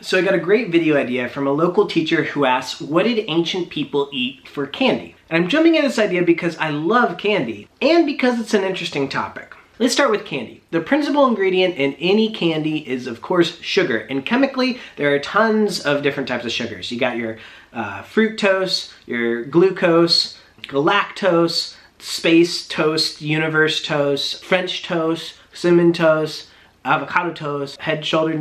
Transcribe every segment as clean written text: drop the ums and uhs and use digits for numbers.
So I got a great video idea from a local teacher who asks, what did ancient people eat for candy? And I'm jumping at this idea because I love candy and because it's an interesting topic. Let's start with candy. The principal ingredient in any candy is, of course, sugar. And chemically, there are tons of different types of sugars. You got your fructose, your glucose, galactose, space toast, universe toast, French toast, cinnamon toast, avocado toast, head, shoulder,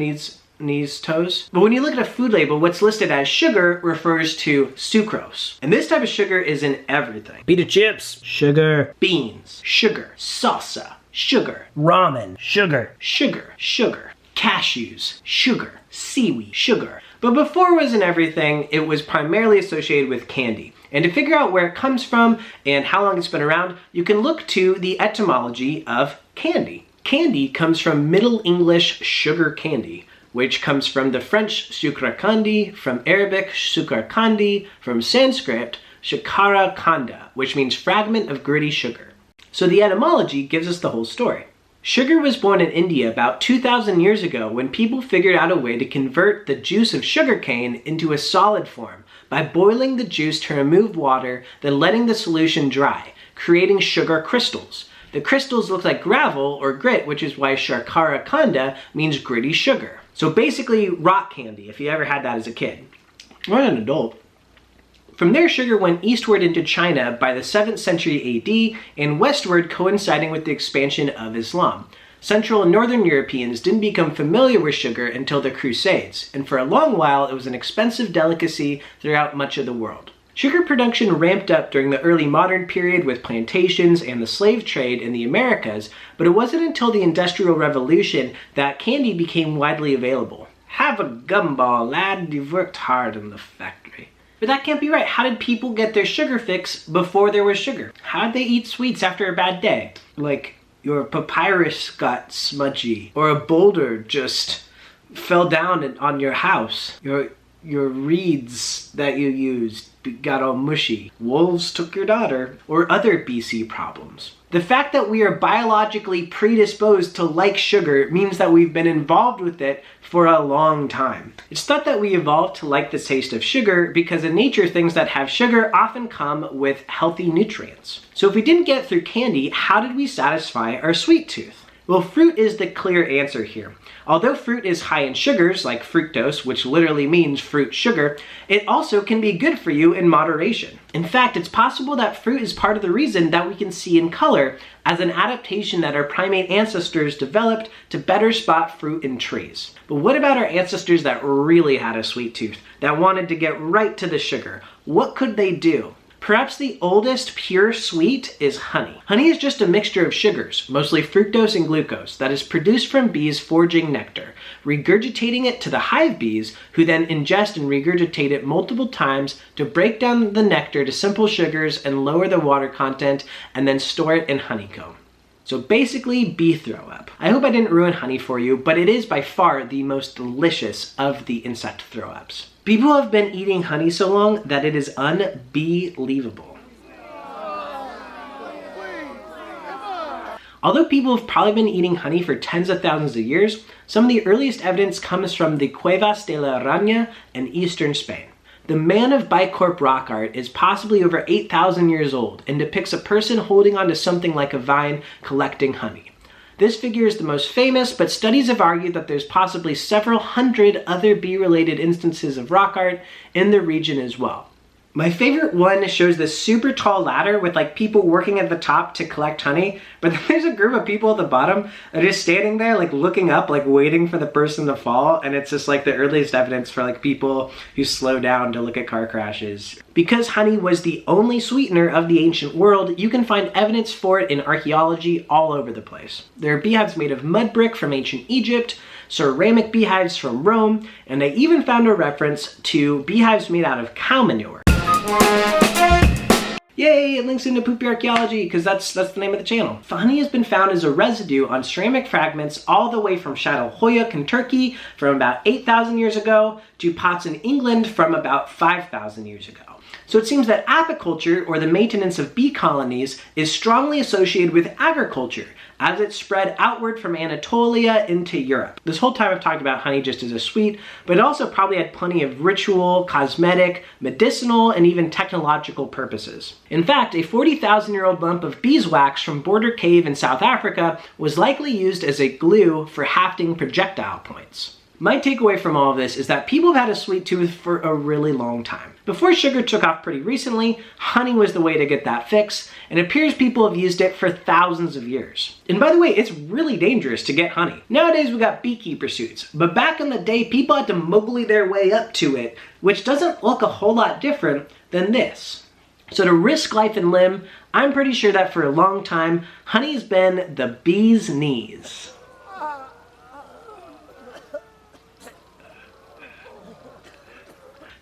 knees toast. But when you look at a food label, what's listed as sugar refers to sucrose. And this type of sugar is in everything. Pita chips, sugar. Beans, sugar. Salsa, sugar. Ramen, sugar. Sugar, sugar. Cashews, sugar. Seaweed, sugar. But before it was in everything, it was primarily associated with candy. And to figure out where it comes from and how long it's been around, you can look to the etymology of candy. Candy comes from Middle English sugar candy, which comes from the French sucre kandi, from Arabic sukar kandi, from Sanskrit shakara kanda, which means fragment of gritty sugar. So the etymology gives us the whole story. Sugar was born in India about 2,000 years ago when people figured out a way to convert the juice of sugarcane into a solid form by boiling the juice to remove water, then letting the solution dry, creating sugar crystals. The crystals look like gravel or grit, which is why shakara kanda means gritty sugar. So basically rock candy, if you ever had that as a kid or an adult. From there, sugar went eastward into China by the 7th century AD and westward, coinciding with the expansion of Islam. Central and Northern Europeans didn't become familiar with sugar until the Crusades, and for a long while it was an expensive delicacy throughout much of the world. Sugar production ramped up during the early modern period with plantations and the slave trade in the Americas, but it wasn't until the Industrial Revolution that candy became widely available. Have a gumball, lad, you've worked hard in the factory. But that can't be right. How did people get their sugar fix before there was sugar? How did they eat sweets after a bad day? Like your papyrus got smudgy, or a boulder just fell down on your house. Your reeds that you used got all mushy. Wolves took your daughter, or other BC problems. The fact that we are biologically predisposed to like sugar means that we've been involved with it for a long time. It's thought that we evolved to like the taste of sugar because in nature things that have sugar often come with healthy nutrients. So if we didn't get through candy, how did we satisfy our sweet tooth? Well, fruit is the clear answer here. Although fruit is high in sugars, like fructose, which literally means fruit sugar, it also can be good for you in moderation. In fact, it's possible that fruit is part of the reason that we can see in color as an adaptation that our primate ancestors developed to better spot fruit in trees. But what about our ancestors that really had a sweet tooth, that wanted to get right to the sugar? What could they do? Perhaps the oldest pure sweet is honey. Honey is just a mixture of sugars, mostly fructose and glucose, that is produced from bees foraging nectar, regurgitating it to the hive bees, who then ingest and regurgitate it multiple times to break down the nectar to simple sugars and lower the water content, and then store it in honeycomb. So basically, bee throw up. I hope I didn't ruin honey for you, but it is by far the most delicious of the insect throw ups. People have been eating honey so long that it is unbelievable. Although people have probably been eating honey for tens of thousands of years, some of the earliest evidence comes from the Cuevas de la Araña in eastern Spain. The Man of Bicorp rock art is possibly over 8,000 years old and depicts a person holding onto something like a vine collecting honey. This figure is the most famous, but studies have argued that there's possibly several hundred other bee-related instances of rock art in the region as well. My favorite one shows this super tall ladder with like people working at the top to collect honey, but then there's a group of people at the bottom that are just standing there like looking up, like waiting for the person to fall, and it's just like the earliest evidence for like people who slow down to look at car crashes. Because honey was the only sweetener of the ancient world, you can find evidence for it in archaeology all over the place. There are beehives made of mud brick from ancient Egypt, ceramic beehives from Rome, and I even found a reference to beehives made out of cow manure. Yay, it links into Poopy Archaeology because that's the name of the channel. Honey has been found as a residue on ceramic fragments all the way from Çatalhöyük in Turkey from about 8,000 years ago to pots in England from about 5,000 years ago. So it seems that apiculture, or the maintenance of bee colonies, is strongly associated with agriculture, as it spread outward from Anatolia into Europe. This whole time I've talked about honey just as a sweet, but it also probably had plenty of ritual, cosmetic, medicinal, and even technological purposes. In fact, a 40,000-year-old lump of beeswax from Border Cave in South Africa was likely used as a glue for hafting projectile points. My takeaway from all of this is that people have had a sweet tooth for a really long time. Before sugar took off pretty recently, honey was the way to get that fix, and it appears people have used it for thousands of years. And by the way, it's really dangerous to get honey. Nowadays we got beekeeper suits, but back in the day people had to mowgli their way up to it, which doesn't look a whole lot different than this. So to risk life and limb, I'm pretty sure that for a long time, honey's been the bee's knees.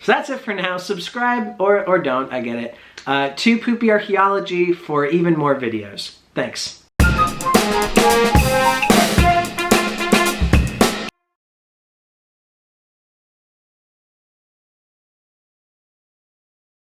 So that's it for now. Subscribe, or don't, I get it, to Poopy Archaeology for even more videos. Thanks.